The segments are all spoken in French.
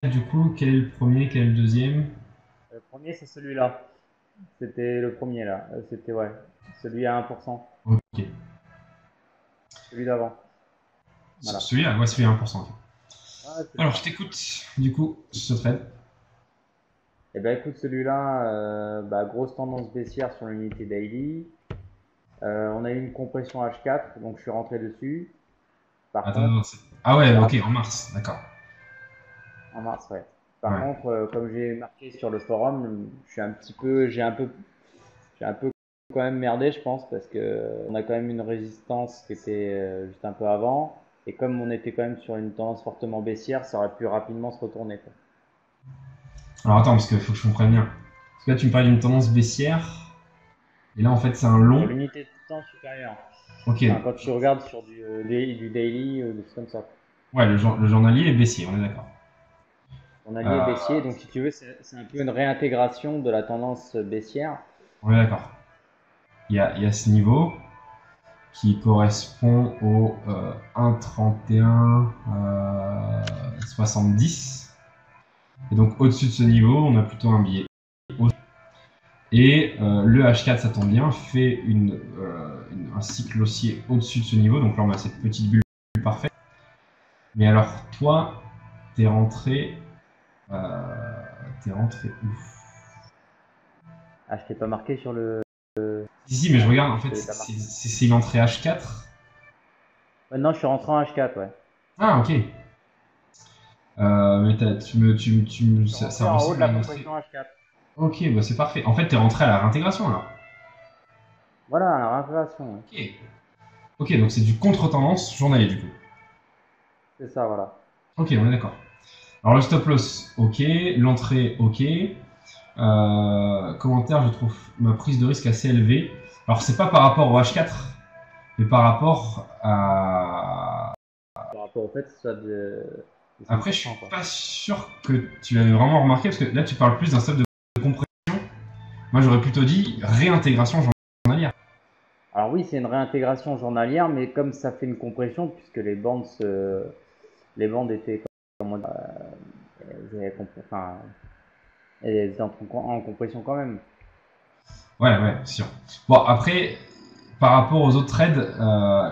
du coup, quel est le premier, quel est le deuxième? Le premier, c'est celui-là. C'était le premier là. C'était ouais. Celui à 1%. Ok. Celui d'avant. Voilà. Celui-là, ouais, celui à 1%. Ok. Ouais, c'est Alors, je ça. t'écoute, du coup, sur ce trade. Et ben écoute, celui-là, bah, grosse tendance baissière sur l'unité daily. On a eu une compression H4, donc je suis rentré dessus. Par Attends, contre, non, ah ouais, j'ai ok, raté en mars, d'accord. en mars, ouais. Par Ouais. contre, comme j'ai marqué sur le forum, je suis un petit peu, j'ai un peu quand même merdé, je pense, parce que on a quand même une résistance qui était juste un peu avant. Et comme on était quand même sur une tendance fortement baissière, ça aurait pu rapidement se retourner, quoi. Alors, attends, parce qu'il faut que je comprenne bien. Parce que là, tu me parles d'une tendance baissière, et là, en fait, c'est un Sur long. l'unité de temps supérieure. Ok, Enfin, quand tu regardes sur du daily, des choses comme ça. ouais, le journalier est baissier, on est d'accord. On a lié baissier, Euh, donc si tu veux, c'est un peu une réintégration de la tendance baissière. on est d'accord. Il y a ce niveau qui correspond au 1,31 70. Et donc, au-dessus de ce niveau, on a plutôt un billet. Et le H4, ça tombe bien, fait un cycle haussier au-dessus de ce niveau. Donc là, on a cette petite bulle parfaite. Mais alors, toi, t'es rentré. T'es rentré où? Ah, je t'ai pas marqué sur le. Si, mais je Ah, regarde, en je fait, t'ai pas marqué. c'est une entrée H4. Maintenant, je suis rentré en H4, ouais. Ah, ok. Mais Je suis ça rentré en haut de ressemble à la une entrée. compression H4. Ok, bah c'est parfait. En fait, t'es rentré à la réintégration alors. Voilà, la réintégration, ouais. Ok. Ok, donc c'est du contre-tendance journalier du coup. C'est ça, voilà. Ok, on est d'accord. Alors le stop loss, ok. L'entrée, ok. Commentaire, je trouve ma prise de risque assez élevée. Alors c'est pas par rapport au H4, mais par rapport à. Par rapport au fait que ce soit de Après, je suis 5%, quoi. pas sûr que tu l'avais vraiment remarqué parce que là tu parles plus d'un stop de compression. Moi j'aurais plutôt dit réintégration journalière. Alors oui, c'est une réintégration journalière, mais comme ça fait une compression, puisque les bandes étaient, comment dire, enfin, elles étaient en compression quand même. Ouais, ouais, sûr. Bon, après, par rapport aux autres trades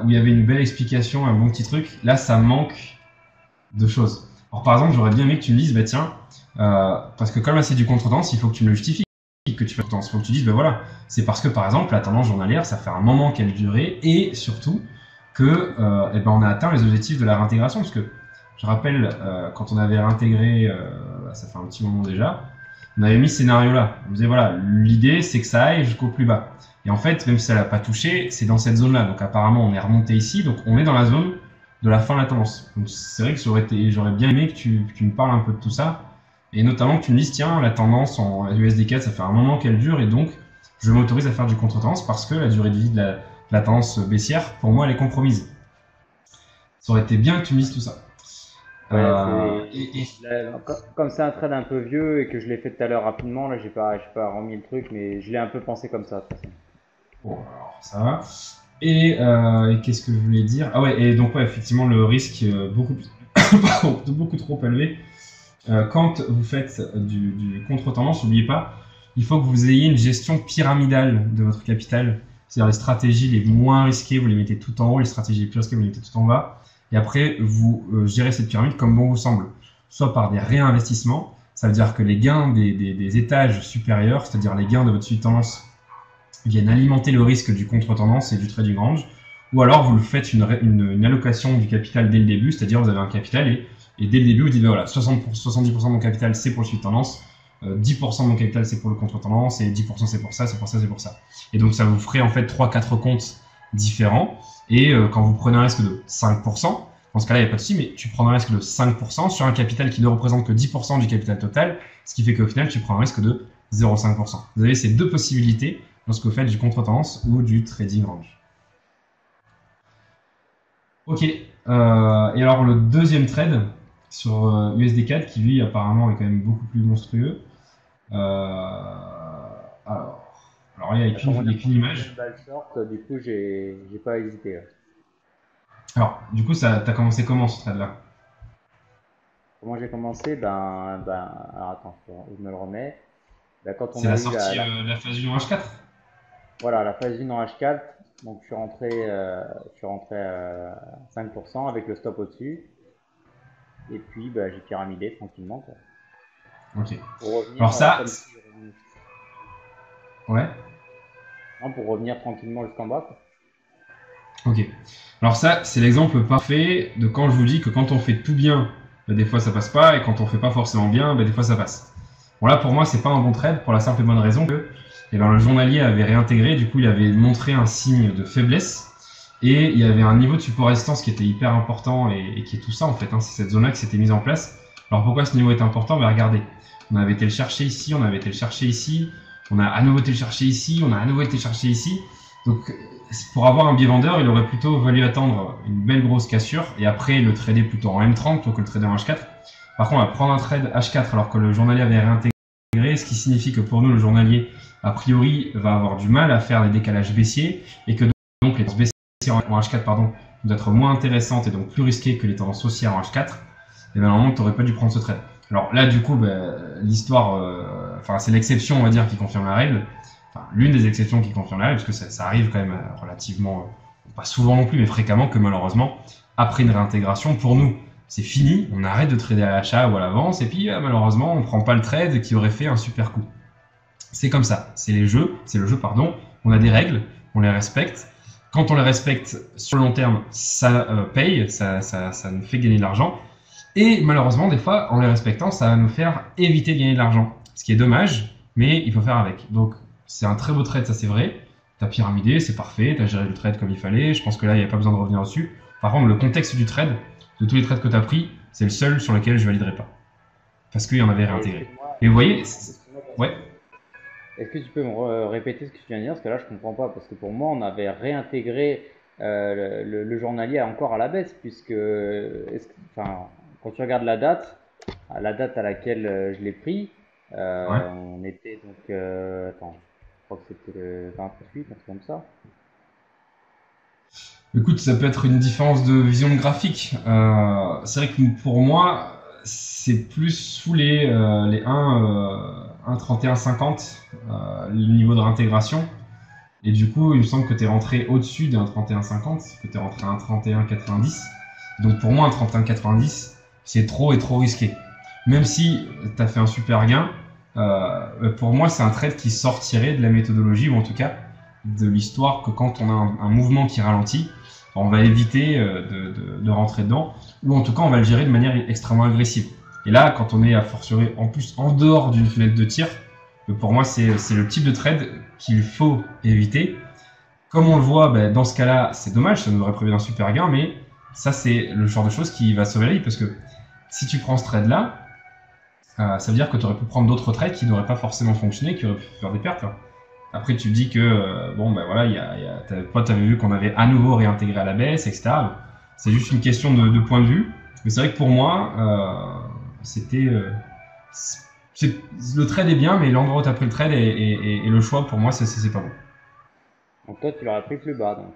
où il y avait une belle explication, un bon petit truc, là ça manque de choses. Alors par exemple, j'aurais bien aimé que tu me dises, bah tiens, parce que comme là c'est du contre-tendance, il faut que tu me le justifies, que tu fasses tendance. Il faut que tu dises, bah voilà, c'est parce que par exemple la tendance journalière, ça fait un moment qu'elle durait, et surtout que eh ben, on a atteint les objectifs de la réintégration, parce que je rappelle, quand on avait réintégré, ça fait un petit moment déjà, on avait mis ce scénario-là. On disait voilà, l'idée c'est que ça aille jusqu'au plus bas. Et en fait, même si ça l'a pas touché, c'est dans cette zone-là. Donc apparemment, on est remonté ici, donc on est dans la zone de la fin de la tendance. Donc c'est vrai que j'aurais bien aimé que tu me parles un peu de tout ça, et notamment que tu me dises tiens, la tendance en USD4, ça fait un moment qu'elle dure, et donc je m'autorise à faire du contre-tendance parce que la durée de vie de la tendance baissière, pour moi, elle est compromise. Ça aurait été bien que tu me dises tout ça. Ouais, Et là, comme c'est un trade un peu vieux et que je l'ai fait tout à l'heure rapidement, là, j'ai pas remis le truc, mais je l'ai un peu pensé comme ça, de toute façon. bon, alors ça va. Et qu'est-ce que je voulais dire? Ah ouais, et donc ouais, effectivement, le risque beaucoup plus, pardon, beaucoup trop élevé. Quand vous faites du contre-tendance, n'oubliez pas, il faut que vous ayez une gestion pyramidale de votre capital. C'est-à-dire les stratégies les moins risquées, vous les mettez tout en haut, les stratégies les plus risquées, vous les mettez tout en bas. Et après, vous gérez cette pyramide comme bon vous semble. Soit par des réinvestissements, ça veut dire que les gains des étages supérieurs, c'est-à-dire les gains de votre suite tendance, viennent alimenter le risque du contre-tendance et du trading range. Ou alors vous faites une allocation du capital dès le début, c'est-à-dire vous avez un capital et dès le début vous dites ben voilà, 70% de mon capital c'est pour le suite tendance, 10% de mon capital c'est pour le contre-tendance et 10% c'est pour ça, c'est pour ça, c'est pour ça. Et donc ça vous ferait en fait 3-4 comptes différents et quand vous prenez un risque de 5%, dans ce cas-là il n'y a pas de souci, mais tu prends un risque de 5% sur un capital qui ne représente que 10% du capital total, ce qui fait qu'au final tu prends un risque de 0,5%. Vous avez ces deux possibilités lorsque vous faites du contre-tendance ou du trading range. Ok. Et alors le deuxième trade sur USD4 qui lui apparemment est quand même beaucoup plus monstrueux. Alors, il n'y a Comme on qu'une est reparti sur image. une balle short, du coup, j'ai pas hésité, là. Alors, du coup, ça t'as commencé comment ce trade là? Comment j'ai commencé? Alors attends, je me le remets. Quand on C'est la a eu sortie de la phase 1 en H4. voilà, la phase 1 en H4, donc je suis rentré à 5% avec le stop au-dessus. Et puis j'ai pyramidé tranquillement, quoi. Ok. Pour revenir Alors ça, comme si je revenais. ouais. Non, pour revenir tranquillement jusqu'en bas, quoi. Ok. Alors ça, c'est l'exemple parfait de quand je vous dis que quand on fait tout bien, bah, des fois ça passe pas, et quand on fait pas forcément bien, bah, des fois ça passe. Bon là, pour moi, c'est pas un bon trade pour la simple et bonne raison que le journalier avait réintégré, du coup, il avait montré un signe de faiblesse, et il y avait un niveau de support résistance qui était hyper important, et qui est tout ça en fait, hein, c'est cette zone-là qui s'était mise en place. Alors pourquoi ce niveau est important? Bah regardez, on avait été le chercher ici, on avait été le chercher ici, on a à nouveau été le chercher ici, on a à nouveau été le chercher ici. Donc pour avoir un biais vendeur, il aurait plutôt valu attendre une belle grosse cassure et après le trader plutôt en M30 plutôt que le trader en H4. Par contre, on va prendre un trade H4 alors que le journalier avait réintégré, ce qui signifie que pour nous, le journalier, a priori, va avoir du mal à faire des décalages baissiers et que donc les tendances baissières en H4 pardon, doivent être moins intéressantes et donc plus risquées que les tendances haussières en H4. Et bien normalement, tu n'aurais pas dû prendre ce trade. Alors là, du coup, l'histoire, c'est l'exception, on va dire, qui confirme la règle. Enfin, l'une des exceptions qui confirme la règle, parce que ça arrive quand même relativement, pas souvent non plus, mais fréquemment, que malheureusement, après une réintégration, pour nous, c'est fini, on arrête de trader à l'achat ou à l'avance, et puis malheureusement, on prend pas le trade qui aurait fait un super coup. C'est comme ça, c'est le jeu, pardon. On a des règles, on les respecte. Quand on les respecte sur le long terme, ça paye, ça nous fait gagner de l'argent. Et malheureusement, des fois, en les respectant, ça va nous faire éviter de gagner de l'argent. Ce qui est dommage, mais il faut faire avec. Donc, c'est un très beau trade, ça c'est vrai. T'as pyramidé, c'est parfait, t'as géré le trade comme il fallait. Je pense que là, il n'y a pas besoin de revenir dessus. Par contre, le contexte du trade, de tous les trades que t'as pris, c'est le seul sur lequel je validerai pas. Parce qu'il y en avait réintégré. Et vous voyez, ouais. Est-ce que tu peux me répéter ce que tu viens de dire? Parce que là, je comprends pas. Parce que pour moi, on avait réintégré le journalier encore à la baisse, puisque quand tu regardes la date, à laquelle je l'ai pris, Ouais. on était donc. Attends, je crois que c'était le 28, un truc comme ça. Écoute, ça peut être une différence de vision graphique. C'est vrai que pour moi, c'est plus sous les 1,3150, le niveau de réintégration. Et du coup, il me semble que tu es rentré au-dessus d'un 31,50, que tu es rentré à un 31,90. Donc pour moi, un 31,90, c'est trop et trop risqué. Même si tu as fait un super gain, pour moi, c'est un trade qui sortirait de la méthodologie, ou en tout cas de l'histoire que quand on a un mouvement qui ralentit, on va éviter de rentrer dedans, ou en tout cas, on va le gérer de manière extrêmement agressive. Et là, quand on est à fortiori en plus en dehors d'une fenêtre de tir, pour moi, c'est le type de trade qu'il faut éviter. Comme on le voit, dans ce cas-là, c'est dommage, ça nous aurait prévu un super gain, mais ça, c'est le genre de choses qui va sauver la vie, parce que si tu prends ce trade-là, ça veut dire que tu aurais pu prendre d'autres trades qui n'auraient pas forcément fonctionné, qui auraient pu faire des pertes. Après, tu dis que, toi, tu avais vu qu'on avait à nouveau réintégré à la baisse, etc. C'est juste une question de point de vue. Mais c'est vrai que pour moi, le trade est bien, mais l'endroit où tu as pris le trade et le choix, pour moi, c'est pas bon. Donc toi, tu l'aurais pris plus bas. Donc.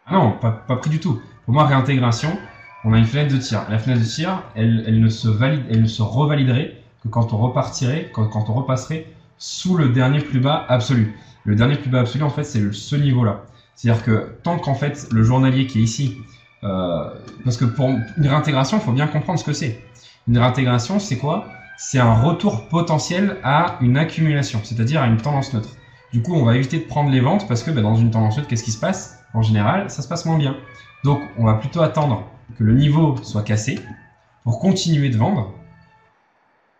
Ah non, pas pris du tout. Pour moi, réintégration, on a une fenêtre de tir. La fenêtre de tir, elle ne se revaliderait que quand on repartirait, quand on repasserait sous le dernier plus bas absolu. Le dernier plus bas absolu, en fait, c'est ce niveau-là. C'est-à-dire que tant qu'en fait, le journalier qui est ici, parce que pour une réintégration, il faut bien comprendre ce que c'est. Une réintégration, c'est quoi? C'est un retour potentiel à une accumulation, c'est-à-dire à une tendance neutre. Du coup, on va éviter de prendre les ventes parce que dans une tendance neutre, qu'est-ce qui se passe? En général, ça se passe moins bien. Donc, on va plutôt attendre que le niveau soit cassé pour continuer de vendre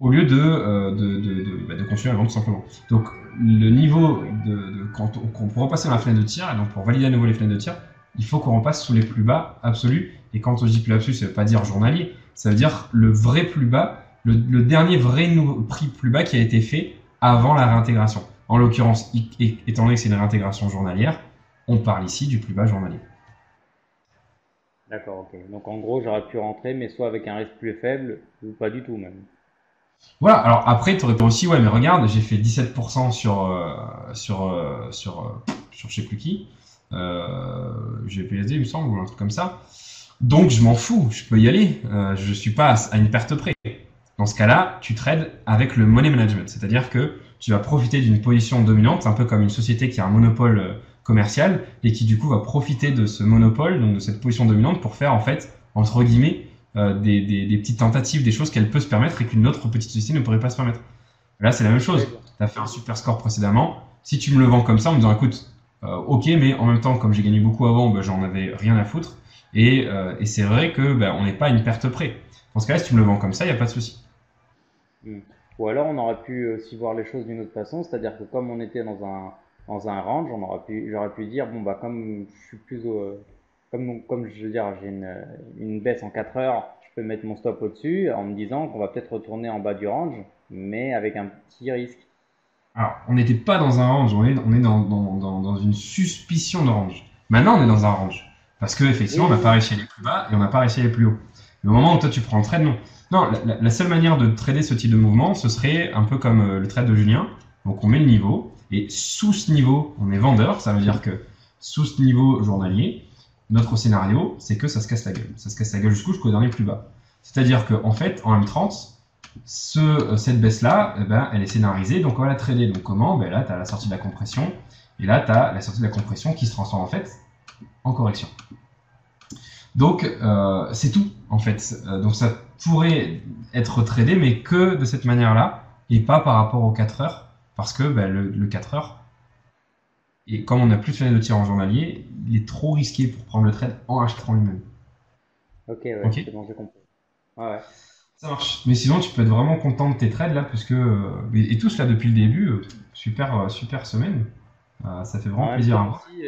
au lieu de continuer à vendre tout simplement. Donc, le niveau quand pour repasser dans la fenêtre de tir, et donc pour valider à nouveau les fenêtres de tir, il faut qu'on repasse sous les plus bas absolus. Et quand je dis plus bas absolu, ça ne veut pas dire journalier, ça veut dire le vrai plus bas, le dernier vrai prix plus bas qui a été fait avant la réintégration. En l'occurrence, étant donné que c'est une réintégration journalière, on parle ici du plus bas journalier. D'accord, ok. Donc en gros, j'aurais pu rentrer, mais soit avec un risque plus faible, ou pas du tout même. Voilà, alors après, tu aurais pu aussi, ouais, mais regarde, j'ai fait 17% sur je sais plus qui, GPSD, il me semble, ou un truc comme ça. Donc je m'en fous, je peux y aller, je suis pas à une perte près. Dans ce cas-là, tu trades avec le money management, c'est-à-dire que tu vas profiter d'une position dominante, un peu comme une société qui a un monopole commercial et qui du coup va profiter de ce monopole, donc de cette position dominante, pour faire en fait, entre guillemets, des petites tentatives, des choses qu'elle peut se permettre et qu'une autre petite société ne pourrait pas se permettre. Là, c'est la même chose. Tu as fait un super score précédemment. Si tu me le vends comme ça en me disant, écoute, ok, mais en même temps, comme j'ai gagné beaucoup avant, ben, j'en avais rien à foutre. Et c'est vrai que ben, on n'est pas à une perte près. Dans ce cas-là, si tu me le vends comme ça, il n'y a pas de souci. Ou alors on aurait pu aussi voir les choses d'une autre façon, c'est-à-dire que comme on était dans un range, j'aurais pu dire, bon bah comme je suis plus comme je veux dire, j'ai une baisse en 4 heures, je peux mettre mon stop au-dessus en me disant qu'on va peut-être retourner en bas du range, mais avec un petit risque. Alors, on n'était pas dans un range, on est dans une suspicion de range. Maintenant, on est dans un range. Parce que effectivement, on n'a pas réussi à aller plus bas et on n'a pas réussi à aller plus haut. Le moment où toi tu prends le trade, non. Non, la seule manière de trader ce type de mouvement, ce serait un peu comme le trade de Julien. Donc on met le niveau, et sous ce niveau, on est vendeur. Ça veut dire que sous ce niveau journalier, notre scénario, c'est que ça se casse la gueule. Ça se casse la gueule jusqu'au dernier plus bas. C'est-à-dire qu'en fait, en M30, cette baisse-là, eh ben, elle est scénarisée, donc on va la trader. Donc comment? Ben là, tu as la sortie de la compression, et là, tu as la sortie de la compression qui se transforme en fait en correction. Donc, c'est tout, en fait. Donc, ça pourrait être tradé, mais que de cette manière-là, et pas par rapport aux 4 heures, parce que ben, le 4 heures, et comme on n'a plus de fenêtre de tir en journalier, il est trop risqué pour prendre le trade en achetant lui-même. Ok, ouais, Ok. c'est bon, j'ai compris. Ouais, ouais. Ça marche. Mais sinon, tu peux être vraiment content de tes trades là, parce que et tout cela depuis le début, super semaine. Ça fait vraiment En même plaisir temps à voir. aussi,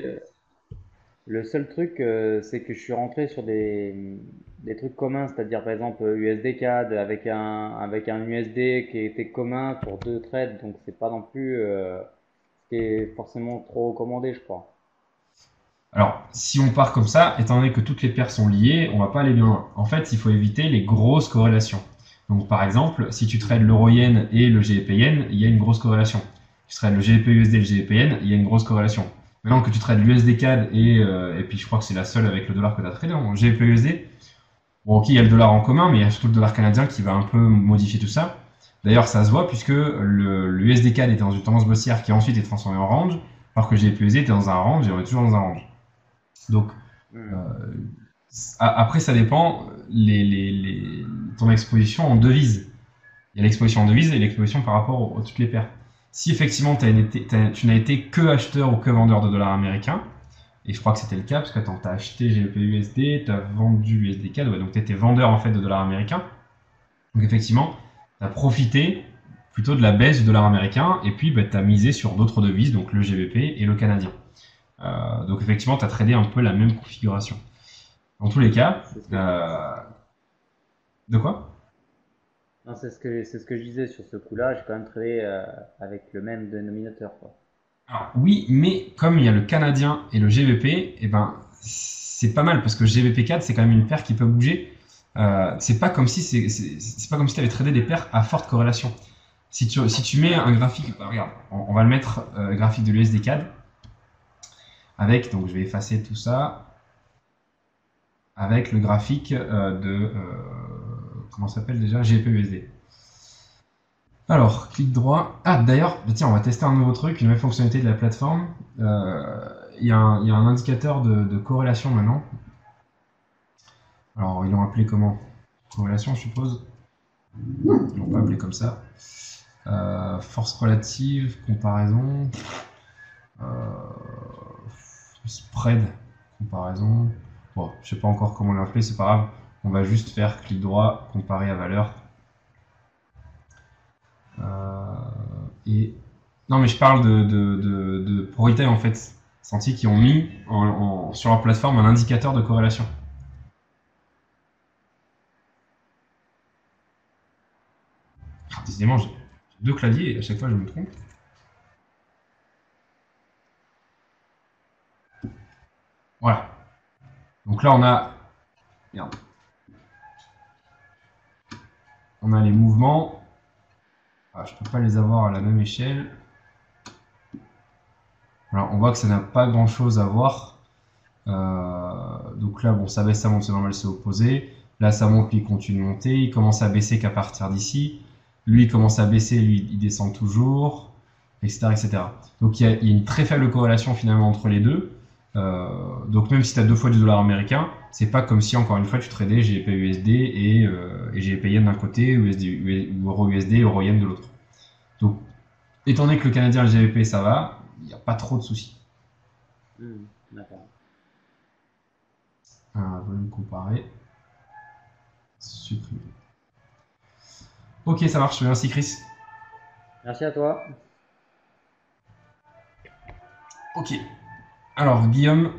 le seul truc, c'est que je suis rentré sur des trucs communs, c'est-à-dire par exemple USD CAD avec un USD qui était commun pour deux trades, donc c'est pas non plus ce qui est forcément trop recommandé, je crois. Alors, si on part comme ça, étant donné que toutes les paires sont liées, on va pas aller bien loin. En fait, il faut éviter les grosses corrélations. Donc, par exemple, si tu trades l'euro-yen et le GBP-yen, il y a une grosse corrélation. Tu trades le GBP-USD et le GBP-yen, il y a une grosse corrélation. Maintenant que tu trades l'USD-CAD et puis je crois que c'est la seule avec le dollar que tu as tradé, en GBP-USD, bon, ok, il y a le dollar en commun, mais il y a surtout le dollar canadien qui va un peu modifier tout ça. D'ailleurs, ça se voit puisque le USD-CAD était dans une tendance baissière qui ensuite est transformée en range, alors que le GBP-USD était dans un range et on est toujours dans un range. Donc, Hmm. après, ça dépend ton exposition en devise. Il y a l'exposition en devise et l'exposition par rapport aux toutes les paires. Si effectivement tu n'as été que acheteur ou que vendeur de dollars américains, et je crois que c'était le cas, parce que tu as acheté GBP-USD, tu as vendu USD-CAD, ouais, donc tu étais vendeur en fait de dollars américains. Donc effectivement, tu as profité plutôt de la baisse du dollar américain, et puis bah, tu as misé sur d'autres devises, donc le GBP et le canadien. Donc effectivement, tu as tradé un peu la même configuration. Dans tous les cas, C'est ce que je, de quoi? non, c'est ce que je disais sur ce coup-là, j'ai quand même tradé avec le même dénominateur, quoi. Alors, oui, mais comme il y a le canadien et le GBP, eh ben, c'est pas mal parce que GBP4 c'est quand même une paire qui peut bouger. C'est pas comme si c'est pas comme si tu avais tradé des paires à forte corrélation. Si tu mets un graphique, bah, regarde, on va le mettre graphique de l'USD-CAD avec, donc je vais effacer tout ça, avec le graphique comment ça s'appelle déjà? GBP-USD. Alors, clic droit. Ah, d'ailleurs, bah tiens, on va tester un nouveau truc, une nouvelle fonctionnalité de la plateforme. Il y a un indicateur de corrélation maintenant. Alors, ils l'ont appelé comment? Corrélation, je suppose. Ils l'ont pas appelé comme ça. Force relative, comparaison. Euh, Spread, comparaison. Bon, je sais pas encore comment l'appeler, c'est pas grave. On va juste faire clic droit, comparer à valeur. Et non, mais je parle de ProRetail en fait, Senti qui ont mis sur leur plateforme un indicateur de corrélation. Ah, décidément, j'ai deux claviers et à chaque fois je me trompe. Voilà. Donc là on a, merde, on a les mouvements. Ah, je peux pas les avoir à la même échelle. Alors on voit que ça n'a pas grand chose à voir. Donc là, bon, ça baisse, ça monte, c'est normal, c'est opposé. Là, ça monte, lui, il continue de monter. Il commence à baisser qu'à partir d'ici. Lui, il commence à baisser, lui, il descend toujours, etc. etc. Donc, il y a une très faible corrélation, finalement, entre les deux. Donc, même si tu as 2 fois du dollar américain, c'est pas comme si, encore une fois, tu tradais GBP USD et GBP yen d'un côté, USD, ou euro USD, euro yen de l'autre. Donc, étant donné que le Canadien et le GBP, ça va, il n'y a pas trop de soucis. D'accord. Volume comparé. Supprimer. Ok, ça marche. Merci, Chris. Merci à toi. Ok. Alors, Guillaume,